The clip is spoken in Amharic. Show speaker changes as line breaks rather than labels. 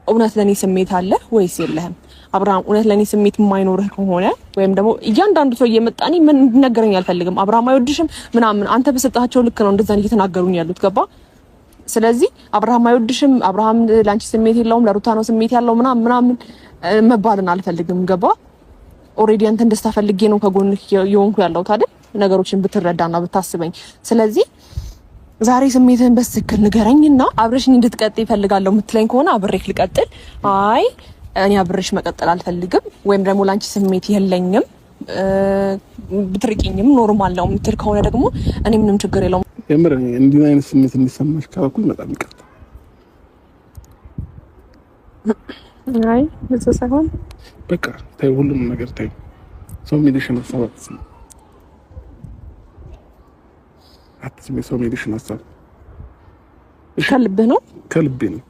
እውነት ለኔ ስሜት አለ ወይስ የለህም? አብርሃም እውነት ለኔ ስሜት የማይኖርህ ከሆነ ወይም ደግሞ እያንዳንዱ ሰው እየመጣኒ ምን ነገረኝ አልፈልግም አብርሃም አይወድሽም ምናምን አንተ በሰጣቸው ልክ ነው እንደዛ እየተናገሩኝ ያሉት ገባ? ስለዚህ አብርሃም አይወድሽም አብርሃም ላንቺ ስሜት የለውም ለሩታ ነው ስሜት ያለው ምናምን መባልን አልፈልግም ገባ? ኦሬዲ አንተ እንደስታ ፈልጌ ነው ከጎንህ የሆንኩ ያለሁት አይደል? ነገሮችን ብትረዳና ብታስበኝ። ስለዚህ ዛሬ ስሜትህን በትክክል ንገረኝና አብረሽኝ እንድትቀጥይ ይፈልጋለሁ የምትለኝ ከሆነ አብሬክ ልቀጥል። አይ እኔ አብሬሽ መቀጠል አልፈልግም ወይም ደግሞ ላንቺ ስሜት የለኝም ብትርቂኝም ኖርማል ነው የምትል ከሆነ ደግሞ እኔ ምንም ችግር የለውም።
የምር እንዲህ አይነት ስሜት እንዲሰማሽ ካኩል በጣም ይቅርታ።
አይ እዛ ሳይሆን
በቃ ታይ ሁሉም ነገር ታይ ሰው ሚዲሽን አሳባት አትስሜ ሰው ሚዲሽን አሳባት
ከልብህ ነው
ከልቤ ነው